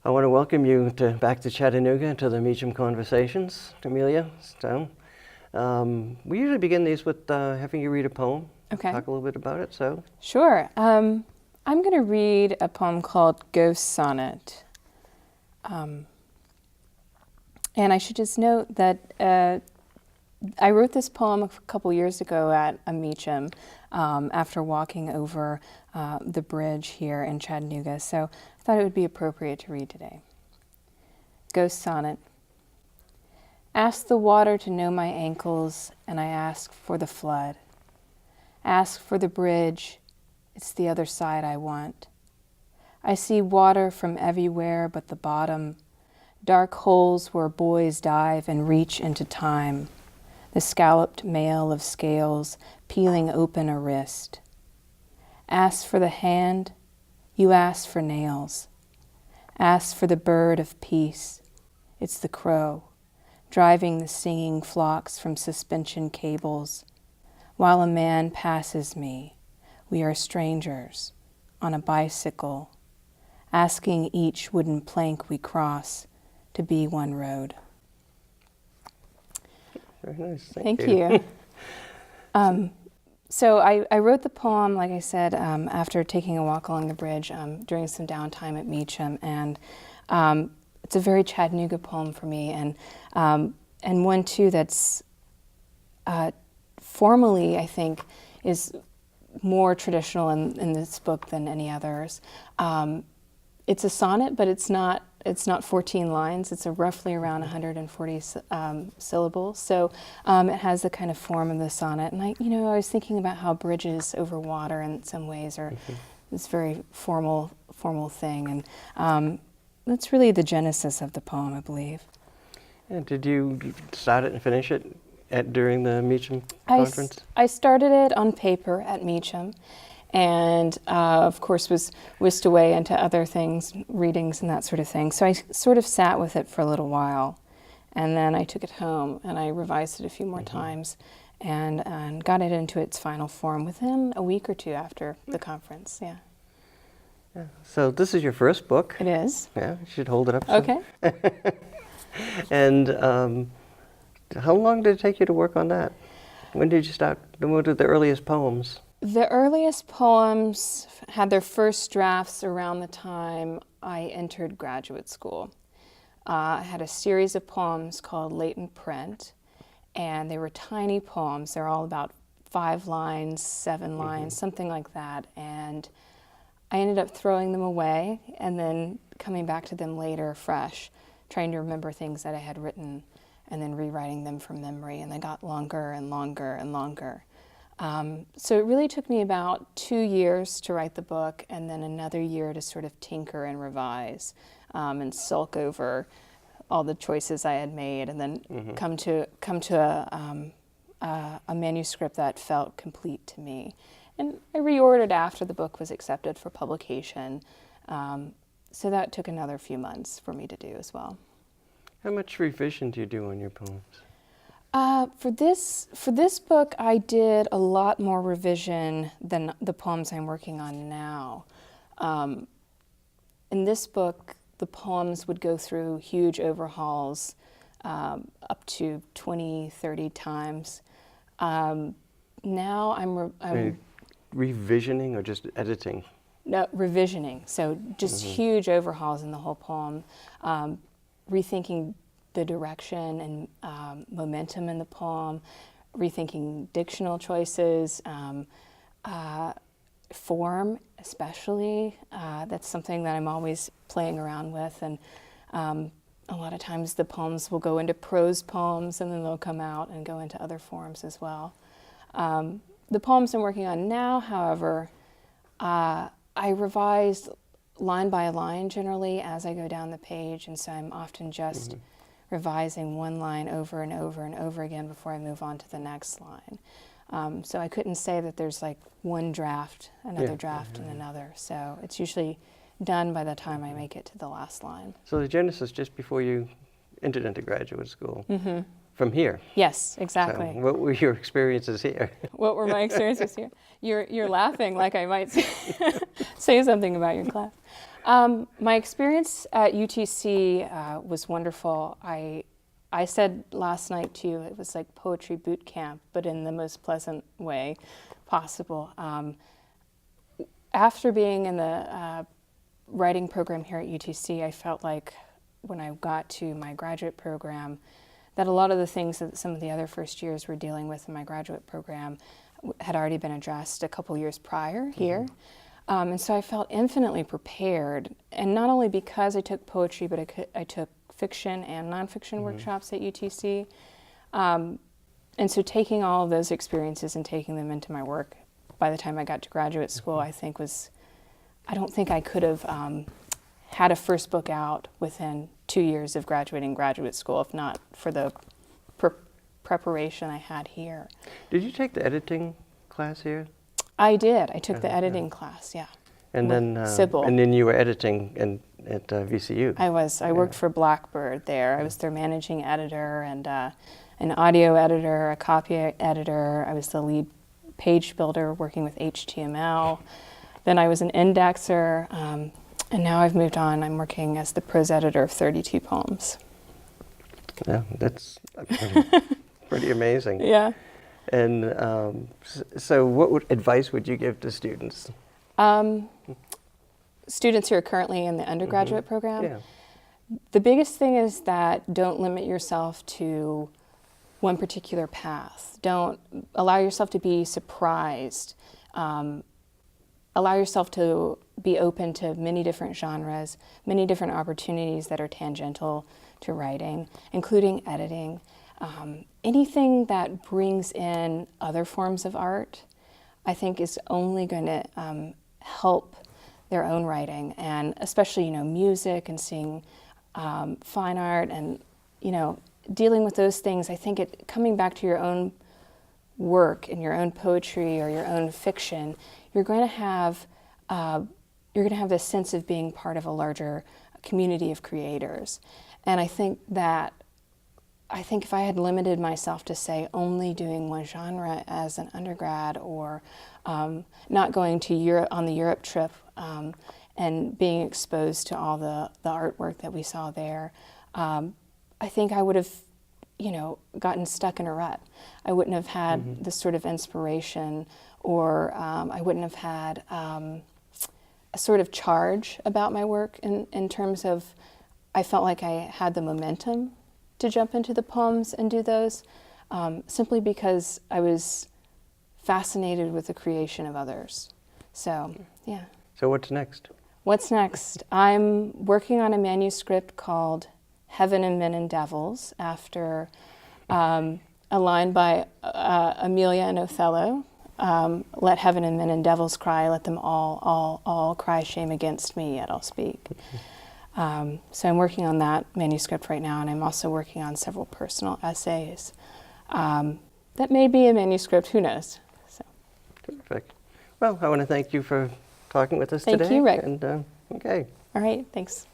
I want to welcome you back to Chattanooga to the Meacham Conversations, Emilia. So, we usually begin these with having you read a poem. Okay. Talk a little bit about it. So, Sure. I'm going to read a poem called Ghost Sonnet. And I should just note that I wrote this poem a couple years ago at a Meacham after walking over the bridge here in Chattanooga. So I thought it would be appropriate to read today. Ghost Sonnet. Ask the water to know my ankles, and I ask for the flood. Ask for the bridge, it's the other side I want. I see water from everywhere but the bottom, dark holes where boys dive and reach into time, the scalloped mail of scales peeling open a wrist. Ask for the hand, you ask for nails. Ask for the bird of peace, it's the crow, driving the singing flocks from suspension cables. While a man passes me, we are strangers, on a bicycle, asking each wooden plank we cross to be one road. very nice. Thank you. So I wrote the poem, like I said, after taking a walk along the bridge during some downtime at Meacham, and it's a very Chattanooga poem for me, and one too that's formally, I think, is more traditional in this book than any others. It's a sonnet, but it's not 14 lines. It's roughly around 140 syllables. So it has the kind of form of the sonnet. And I was thinking about how bridges over water in some ways are this very formal thing. And that's really the genesis of the poem, I believe. And did you start it and finish it during the Meacham conference? I started it on paper at Meacham, and of course was whisked away into other things, readings and that sort of thing. So I sort of sat with it for a little while, and then I took it home and I revised it a few more times and got it into its final form within a week or two after the conference. Yeah. So this is your first book. It is. Yeah, you should hold it up. Okay. And how long did it take you to work on that? When did you start? What are the earliest poems? The earliest poems had their first drafts around the time I entered graduate school. I had a series of poems called Latent Print, and they were tiny poems. They're all about 5 lines, 7 lines, something like that. And I ended up throwing them away and then coming back to them later fresh, trying to remember things that I had written and then rewriting them from memory. And they got longer and longer and longer. So it really took me about 2 years to write the book, and then another year to sort of tinker and revise and sulk over all the choices I had made, and then come to a manuscript that felt complete to me. And I reordered after the book was accepted for publication, so that took another few months for me to do as well. How much revision do you do on your poems? For this book, I did a lot more revision than the poems I'm working on now. In this book, the poems would go through huge overhauls up to 20, 30 times. Now I'm revisioning or just editing? No, revisioning. So just huge overhauls in the whole poem, rethinking the direction and momentum in the poem, rethinking dictional choices, form especially. That's something that I'm always playing around with, and a lot of times the poems will go into prose poems and then they'll come out and go into other forms as well. The poems I'm working on now, however, I revise line by line generally as I go down the page, and so I'm often just revising one line over and over and over again before I move on to the next line. So I couldn't say that there's like one draft, another draft, and another. So it's usually done by the time I make it to the last line. So the genesis just before you entered into graduate school, from here. Yes, exactly. So what were your experiences here? What were my experiences here? You're laughing like I might say something about your class. My experience at UTC was wonderful. I said last night to you, it was like poetry boot camp, but in the most pleasant way possible. After being in the writing program here at UTC, I felt like when I got to my graduate program, that a lot of the things that some of the other first years were dealing with in my graduate program had already been addressed a couple years prior here. And so I felt infinitely prepared, and not only because I took poetry, but I took fiction and nonfiction workshops at UTC. And so taking all of those experiences and taking them into my work, by the time I got to graduate school, I don't think I could have had a first book out within 2 years of graduating graduate school, if not for the preparation I had here. Did you take the editing class here? I did. I took the editing class, yeah. And then, Sybil. and then you were editing at VCU. I was. I worked for Blackbird there. I was their managing editor and an audio editor, a copy editor. I was the lead page builder working with HTML. Then I was an indexer, and now I've moved on. I'm working as the prose editor of 32 poems. Yeah, that's pretty amazing. Yeah. And so what advice would you give to students? Students who are currently in the undergraduate program? Yeah. The biggest thing is that don't limit yourself to one particular path. Don't allow yourself to be surprised. Allow yourself to be open to many different genres, many different opportunities that are tangential to writing, including editing. Anything that brings in other forms of art, I think is only going to help their own writing, and especially, music and seeing fine art and, dealing with those things. I think coming back to your own work and your own poetry or your own fiction, you're going to have this sense of being part of a larger community of creators. And I think if I had limited myself to, say, only doing one genre as an undergrad, or not going to Europe on the Europe trip and being exposed to all the artwork that we saw there, I think I would have, gotten stuck in a rut. I wouldn't have had this sort of inspiration, or I wouldn't have had a sort of charge about my work in terms of, I felt like I had the momentum to jump into the poems and do those, simply because I was fascinated with the creation of others. So, yeah. So what's next? What's next? I'm working on a manuscript called Heaven and Men and Devils, after a line by Emilia in Othello. Let heaven and men and devils cry, let them all cry shame against me, yet I'll speak. So I'm working on that manuscript right now, and I'm also working on several personal essays. That may be a manuscript, who knows? So. Terrific. Well, I want to thank you for talking with us today. Thank you, Rick. And, okay. All right, thanks.